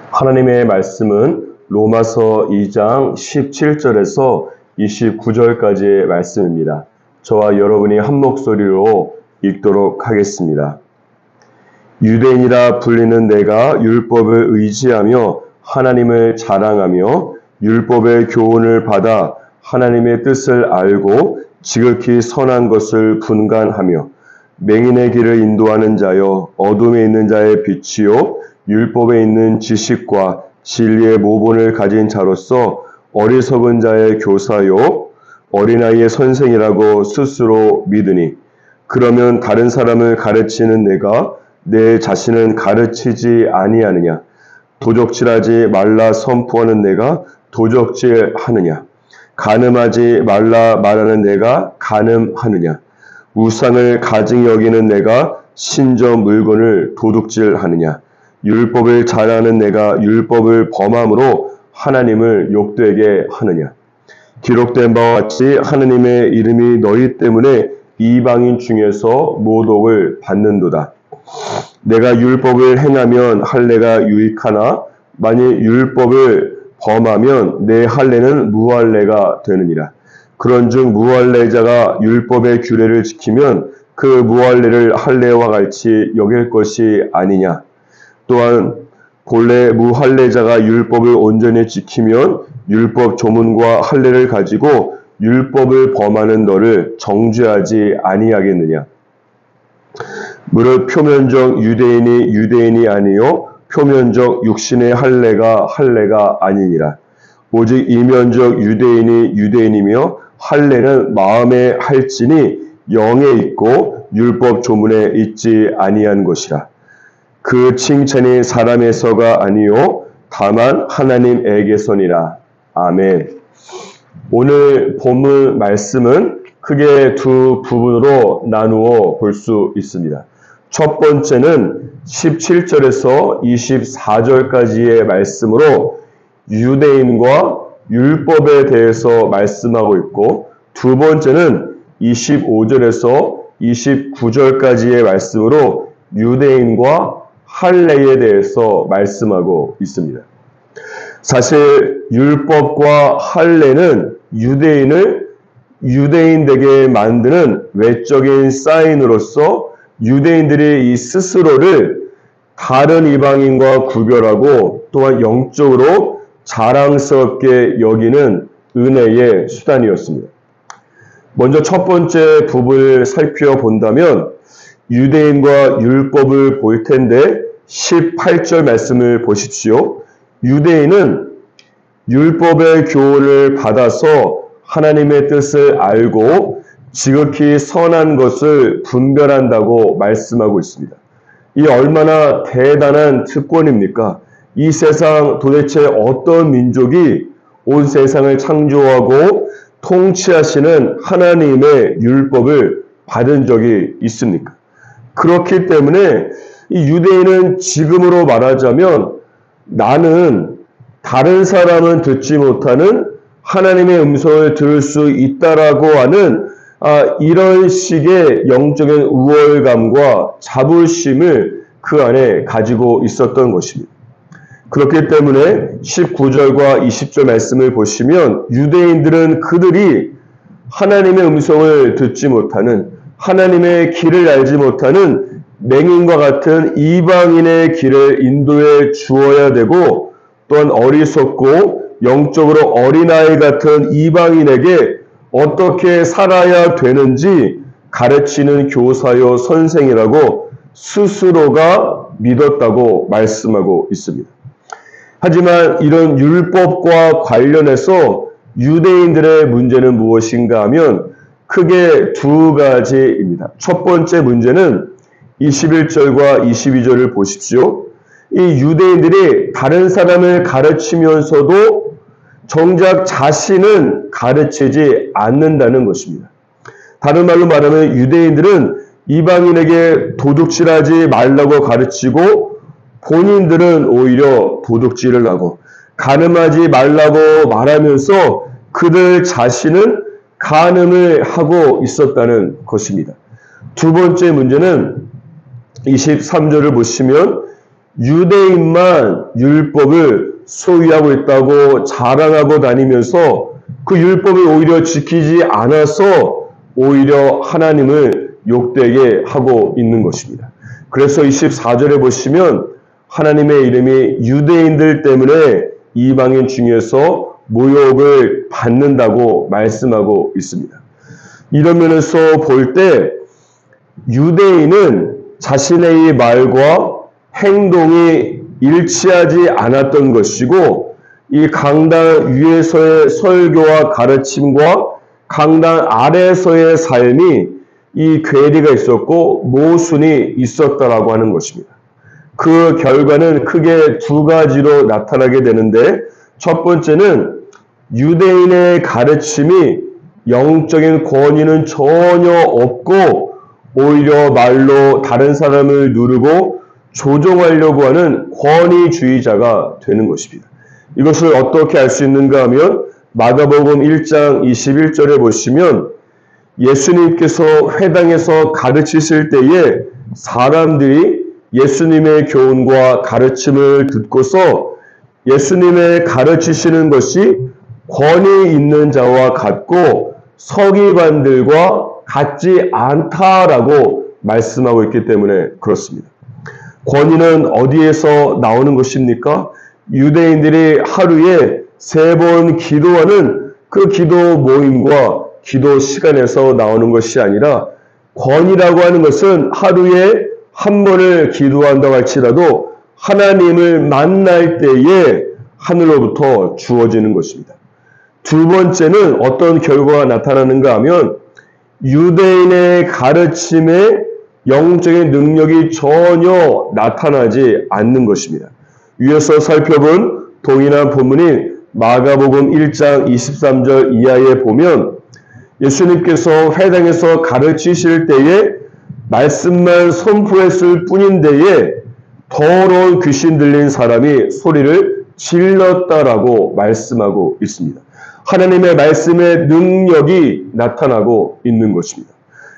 하나님의 말씀은 로마서 2장 17절에서 29절까지의 말씀입니다. 저와 여러분이 한 목소리로 읽도록 하겠습니다. 유대인이라 불리는 내가 율법을 의지하며 하나님을 자랑하며 율법의 교훈을 받아 하나님의 뜻을 알고 지극히 선한 것을 분간하며 맹인의 길을 인도하는 자여 어둠에 있는 자의 빛이요 율법에 있는 지식과 진리의 모본을 가진 자로서 어리석은 자의 교사요 어린아이의 선생이라고 스스로 믿으니 그러면 다른 사람을 가르치는 내가 내 자신은 가르치지 아니하느냐? 도적질하지 말라 선포하는 내가 도적질하느냐? 간음하지 말라 말하는 내가 간음하느냐? 우상을 가증히 여기는 내가 신적 물건을 도둑질하느냐? 율법을 잘하는 내가 율법을 범함으로 하나님을 욕되게 하느냐? 기록된 바와 같이 하나님의 이름이 너희 때문에 이방인 중에서 모독을 받는도다. 내가 율법을 행하면 할례가 유익하나 만일 율법을 범하면 내 할례는 무할례가 되느니라. 그런즉 무할례자가 율법의 규례를 지키면 그 무할례를 할례와 같이 여길 것이 아니냐. 또한 본래 무할례자가 율법을 온전히 지키면 율법 조문과 할례를 가지고 율법을 범하는 너를 정죄하지 아니하겠느냐. 무릇 표면적 유대인이 유대인이 아니요 표면적 육신의 할례가 아니니라. 오직 이면적 유대인이 유대인이며 할례는 마음에 할지니 영에 있고 율법 조문에 있지 아니한 것이라. 그 칭찬이 사람에서가 아니요 다만 하나님에게서니라. 아멘. 오늘 본문 말씀은 크게 두 부분으로 나누어 볼 수 있습니다. 첫 번째는 17절에서 24절까지의 말씀으로 유대인과 율법에 대해서 말씀하고 있고, 두 번째는 25절에서 29절까지의 말씀으로 유대인과 할례에 대해서 말씀하고 있습니다. 사실 율법과 할례는 유대인을 유대인 되게 만드는 외적인 사인으로서 유대인들이 이 스스로를 다른 이방인과 구별하고 또한 영적으로 자랑스럽게 여기는 은혜의 수단이었습니다. 먼저 첫 번째 부분을 살펴본다면 유대인과 율법을 볼 텐데 18절 말씀을 보십시오. 유대인은 율법의 교훈을 받아서 하나님의 뜻을 알고 지극히 선한 것을 분별한다고 말씀하고 있습니다. 이 얼마나 대단한 특권입니까? 이 세상 도대체 어떤 민족이 온 세상을 창조하고 통치하시는 하나님의 율법을 받은 적이 있습니까? 그렇기 때문에 이 유대인은 지금으로 말하자면 나는 다른 사람은 듣지 못하는 하나님의 음성을 들을 수 있다라고 하는 이런 식의 영적인 우월감과 자부심을 그 안에 가지고 있었던 것입니다. 그렇기 때문에 19절과 20절 말씀을 보시면 유대인들은 그들이 하나님의 음성을 듣지 못하는 하나님의 길을 알지 못하는 맹인과 같은 이방인의 길을 인도해 주어야 되고 또한 어리석고 영적으로 어린아이 같은 이방인에게 어떻게 살아야 되는지 가르치는 교사요 선생이라고 스스로가 믿었다고 말씀하고 있습니다. 하지만 이런 율법과 관련해서 유대인들의 문제는 무엇인가 하면 크게 두 가지입니다. 첫 번째 문제는 21절과 22절을 보십시오. 이 유대인들이 다른 사람을 가르치면서도 정작 자신은 가르치지 않는다는 것입니다. 다른 말로 말하면 유대인들은 이방인에게 도둑질하지 말라고 가르치고 본인들은 오히려 도둑질을 하고 간음하지 말라고 말하면서 그들 자신은 간음을 하고 있었다는 것입니다. 두 번째 문제는 23절을 보시면 유대인만 율법을 소유하고 있다고 자랑하고 다니면서 그 율법을 오히려 지키지 않아서 오히려 하나님을 욕되게 하고 있는 것입니다. 그래서 24절에 보시면 하나님의 이름이 유대인들 때문에 이방인 중에서 모욕을 받는다고 말씀하고 있습니다. 이런 면에서 볼 때 유대인은 자신의 이 말과 행동이 일치하지 않았던 것이고 이 강단 위에서의 설교와 가르침과 강단 아래에서의 삶이 이 괴리가 있었고 모순이 있었다라고 하는 것입니다. 그 결과는 크게 두 가지로 나타나게 되는데 첫 번째는 유대인의 가르침이 영적인 권위는 전혀 없고 오히려 말로 다른 사람을 누르고 조종하려고 하는 권위주의자가 되는 것입니다. 이것을 어떻게 알 수 있는가 하면 마가복음 1장 21절에 보시면 예수님께서 회당에서 가르치실 때에 사람들이 예수님의 교훈과 가르침을 듣고서 예수님의 가르치시는 것이 권위 있는 자와 같고 서기관들과 같지 않다라고 말씀하고 있기 때문에 그렇습니다. 권위는 어디에서 나오는 것입니까? 유대인들이 하루에 3번 기도하는 그 기도 모임과 기도 시간에서 나오는 것이 아니라 권위라고 하는 것은 하루에 한 번을 기도한다고 할지라도 하나님을 만날 때에 하늘로부터 주어지는 것입니다. 두 번째는 어떤 결과가 나타나는가 하면 유대인의 가르침에 영적인 능력이 전혀 나타나지 않는 것입니다. 위에서 살펴본 동일한 본문인 마가복음 1장 23절 이하에 보면 예수님께서 회당에서 가르치실 때에 말씀만 선포했을 뿐인데에 더러운 귀신 들린 사람이 소리를 질렀다라고 말씀하고 있습니다. 하나님의 말씀의 능력이 나타나고 있는 것입니다.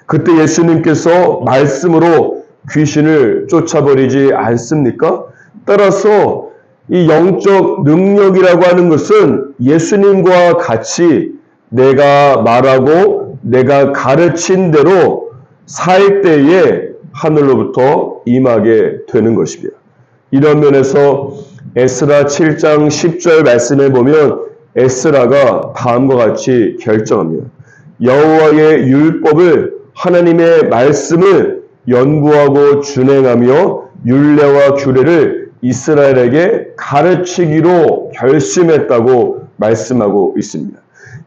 그때 예수님께서 말씀으로 귀신을 쫓아버리지 않습니까? 따라서 이 영적 능력이라고 하는 것은 예수님과 같이 내가 말하고 내가 가르친 대로 살 때에 하늘로부터 임하게 되는 것입니다. 이런 면에서 에스라 7장 10절 말씀에 보면 에스라가 다음과 같이 결정합니다. 여호와의 율법을 하나님의 말씀을 연구하고 준행하며 율례와 규례를 이스라엘에게 가르치기로 결심했다고 말씀하고 있습니다.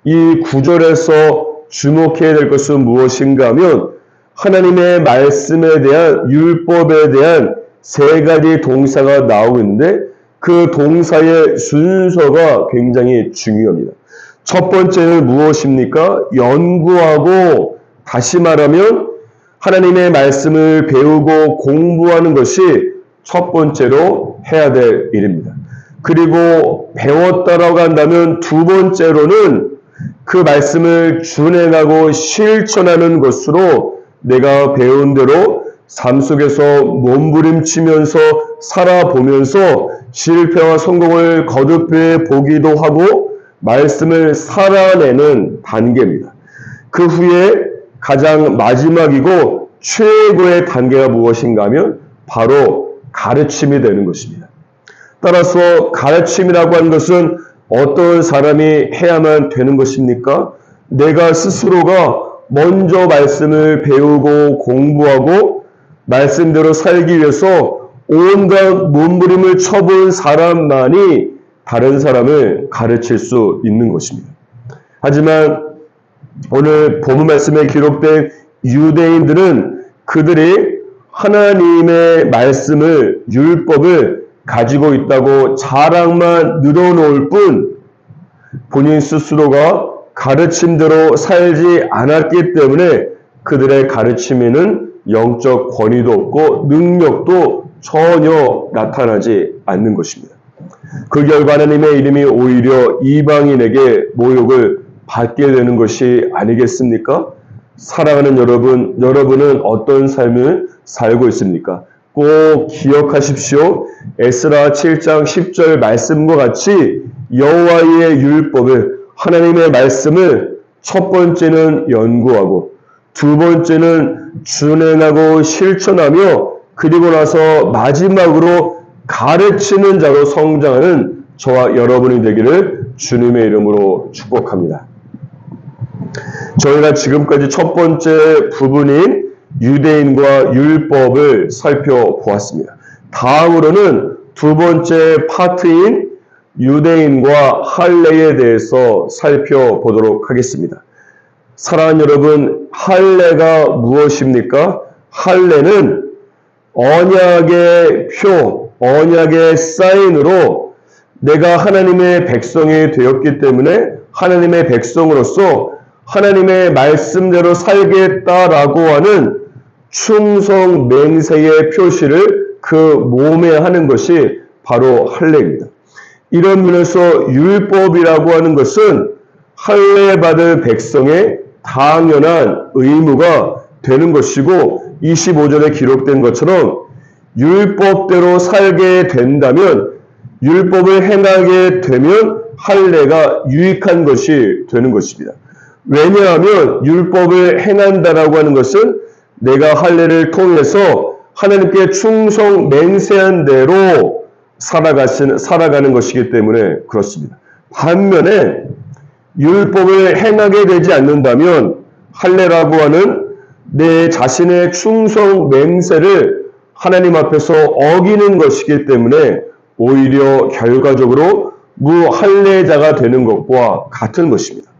이 구절에서 주목해야 될 것은 무엇인가 하면 하나님의 말씀에 대한 율법에 대한 3가지 동사가 나오고 있는데 그 동사의 순서가 굉장히 중요합니다. 첫 번째는 무엇입니까? 연구하고 다시 말하면 하나님의 말씀을 배우고 공부하는 것이 첫 번째로 해야 될 일입니다. 그리고 배웠다라고 한다면 두 번째로는 그 말씀을 준행하고 실천하는 것으로 내가 배운 대로 삶 속에서 몸부림치면서 살아보면서 실패와 성공을 거듭해 보기도 하고 말씀을 살아내는 단계입니다. 그 후에 가장 마지막이고 최고의 단계가 무엇인가 하면 바로 가르침이 되는 것입니다. 따라서 가르침이라고 하는 것은 어떤 사람이 해야만 되는 것입니까? 내가 스스로가 먼저 말씀을 배우고 공부하고 말씀대로 살기 위해서 온갖 몸부림을 쳐본 사람만이 다른 사람을 가르칠 수 있는 것입니다. 하지만 오늘 본문 말씀에 기록된 유대인들은 그들이 하나님의 말씀을 율법을 가지고 있다고 자랑만 늘어놓을 뿐 본인 스스로가 가르침대로 살지 않았기 때문에 그들의 가르침에는 영적 권위도 없고 능력도 전혀 나타나지 않는 것입니다. 그 결과 하나님의 이름이 오히려 이방인에게 모욕을 받게 되는 것이 아니겠습니까? 사랑하는 여러분, 여러분은 어떤 삶을 살고 있습니까? 꼭 기억하십시오. 에스라 7장 10절 말씀과 같이 여호와의 율법을, 하나님의 말씀을 첫 번째는 연구하고 두 번째는 준행하고 실천하며 그리고 나서 마지막으로 가르치는 자로 성장하는 저와 여러분이 되기를 주님의 이름으로 축복합니다. 저희가 지금까지 첫 번째 부분인 유대인과 율법을 살펴보았습니다. 다음으로는 두 번째 파트인 유대인과 할례에 대해서 살펴보도록 하겠습니다. 사랑하는 여러분, 할례가 무엇입니까? 할례는 언약의 표, 언약의 사인으로 내가 하나님의 백성이 되었기 때문에 하나님의 백성으로서 하나님의 말씀대로 살겠다라고 하는 충성 맹세의 표시를 그 몸에 하는 것이 바로 할례입니다. 이런 면에서 율법이라고 하는 것은 할례 받을 백성의 당연한 의무가 되는 것이고 25절에 기록된 것처럼 율법대로 살게 된다면 율법을 행하게 되면 할례가 유익한 것이 되는 것입니다. 왜냐하면 율법을 행한다라고 하는 것은 내가 할례를 통해서 하나님께 충성 맹세한 대로 살아가는 것이기 때문에 그렇습니다. 반면에 율법을 행하게 되지 않는다면 할례라고 하는 내 자신의 충성 맹세를 하나님 앞에서 어기는 것이기 때문에 오히려 결과적으로 무할례자가 되는 것과 같은 것입니다.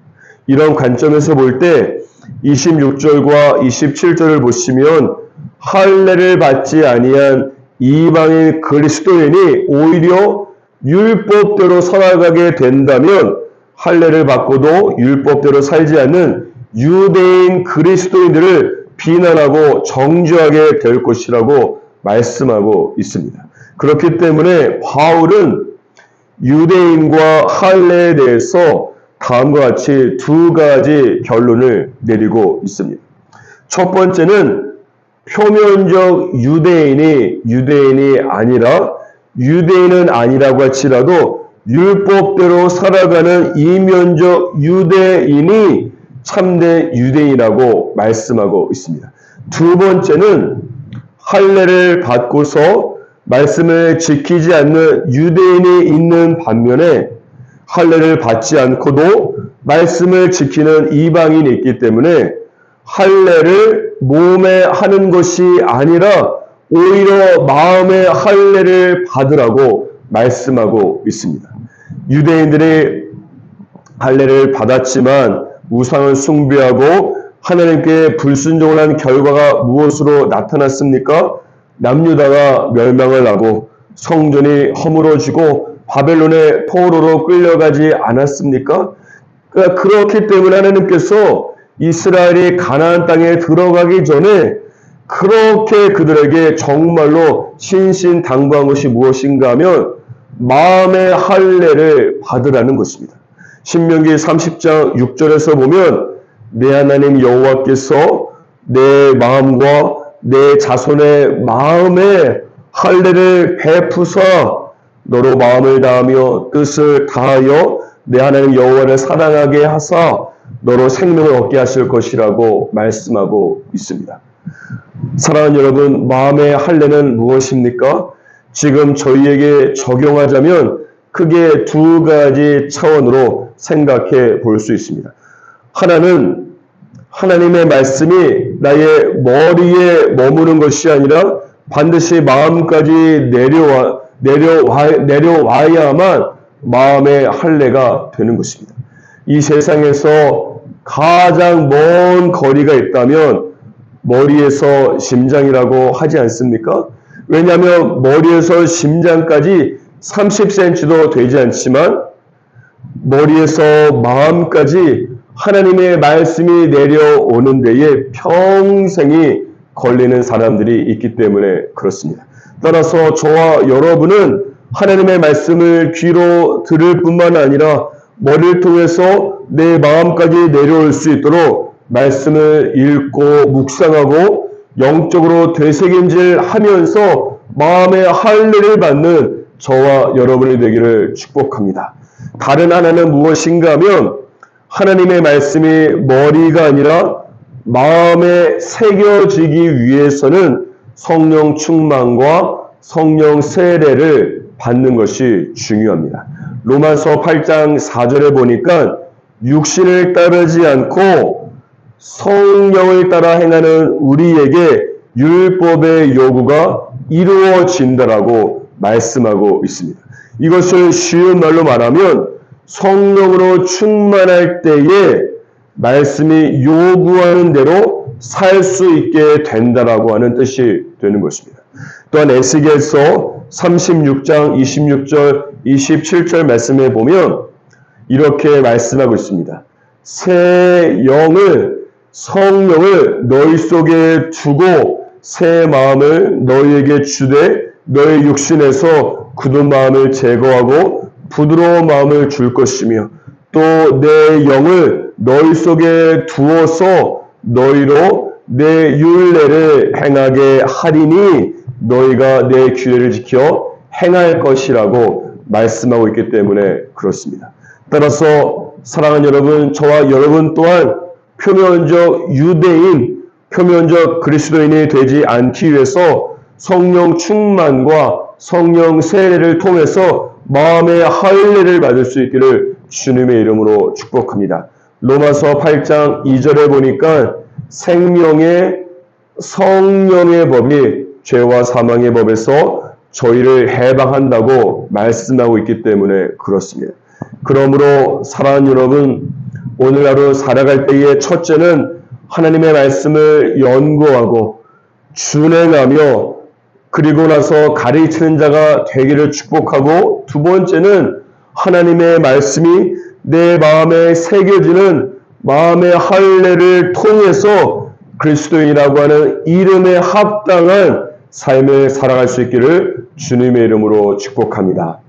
이런 관점에서 볼 때 26절과 27절을 보시면 할례를 받지 아니한 이방인 그리스도인이 오히려 율법대로 살아가게 된다면 할례를 받고도 율법대로 살지 않는 유대인 그리스도인들을 비난하고 정죄하게 될 것이라고 말씀하고 있습니다. 그렇기 때문에 바울은 유대인과 할례에 대해서 다음과 같이 두 가지 결론을 내리고 있습니다. 첫 번째는 표면적 유대인이 아니라 유대인은 아니라고 할지라도 율법대로 살아가는 이면적 유대인이 참된 유대인이라고 말씀하고 있습니다. 두 번째는 할례를 받고서 말씀을 지키지 않는 유대인이 있는 반면에 할례를 받지 않고도 말씀을 지키는 이방인이 있기 때문에 할례를 몸에 하는 것이 아니라 오히려 마음의 할례를 받으라고 말씀하고 있습니다. 유대인들이 할례를 받았지만 우상을 숭배하고 하나님께 불순종을 한 결과가 무엇으로 나타났습니까? 남유다가 멸망을 하고 성전이 허물어지고 바벨론의 포로로 끌려가지 않았습니까? 그렇기 때문에 하나님께서 이스라엘이 가나안 땅에 들어가기 전에 그렇게 그들에게 정말로 신신당부한 것이 무엇인가 하면 마음의 할례를 받으라는 것입니다. 신명기 30장 6절에서 보면 내 하나님 여호와께서 내 마음과 내 자손의 마음에 할례를 베푸사 너로 마음을 다하며 뜻을 다하여 내 하나님 여호와를 사랑하게 하사 너로 생명을 얻게 하실 것이라고 말씀하고 있습니다. 사랑하는 여러분, 마음의 할례는 무엇입니까? 지금 저희에게 적용하자면 크게 두 가지 차원으로 생각해 볼 수 있습니다. 하나는 하나님의 말씀이 나의 머리에 머무는 것이 아니라 반드시 마음까지 내려와야만 마음의 할례가 되는 것입니다. 이 세상에서 가장 먼 거리가 있다면 머리에서 심장이라고 하지 않습니까? 왜냐하면 머리에서 심장까지 30cm도 되지 않지만 머리에서 마음까지 하나님의 말씀이 내려오는 데에 평생이 걸리는 사람들이 있기 때문에 그렇습니다. 따라서 저와 여러분은 하나님의 말씀을 귀로 들을 뿐만 아니라 머리를 통해서 내 마음까지 내려올 수 있도록 말씀을 읽고 묵상하고 영적으로 되새김질 하면서 마음의 할례를 받는 저와 여러분이 되기를 축복합니다. 다른 하나는 무엇인가 하면 하나님의 말씀이 머리가 아니라 마음에 새겨지기 위해서는 성령 충만과 성령 세례를 받는 것이 중요합니다. 로마서 8장 4절에 보니까 육신을 따르지 않고 성령을 따라 행하는 우리에게 율법의 요구가 이루어진다라고 말씀하고 있습니다. 이것을 쉬운 말로 말하면 성령으로 충만할 때에 말씀이 요구하는 대로 살 수 있게 된다라고 하는 뜻이 되는 것입니다. 또한 에스겔서 36장 26절 27절 말씀에 보면 이렇게 말씀하고 있습니다. 새 영을 성령을 너희 속에 두고 새 마음을 너희에게 주되 너희 육신에서 굳은 마음을 제거하고 부드러운 마음을 줄 것이며 또 내 영을 너희 속에 두어서 너희로 내 율례를 행하게 하리니 너희가 내 규례를 지켜 행할 것이라고 말씀하고 있기 때문에 그렇습니다. 따라서 사랑하는 여러분, 저와 여러분 또한 표면적 유대인, 표면적 그리스도인이 되지 않기 위해서 성령 충만과 성령 세례를 통해서 마음의 할례를 받을 수 있기를 주님의 이름으로 축복합니다. 로마서 8장 2절에 보니까 생명의 성령의 법이 죄와 사망의 법에서 저희를 해방한다고 말씀하고 있기 때문에 그렇습니다. 그러므로 사랑하는 여러분, 오늘 하루 살아갈 때의 첫째는 하나님의 말씀을 연구하고 준행하며 그리고 나서 가르치는 자가 되기를 축복하고 두 번째는 하나님의 말씀이 내 마음에 새겨지는 마음의 할례를 통해서 그리스도인이라고 하는 이름에 합당한 삶을 살아갈 수 있기를 주님의 이름으로 축복합니다.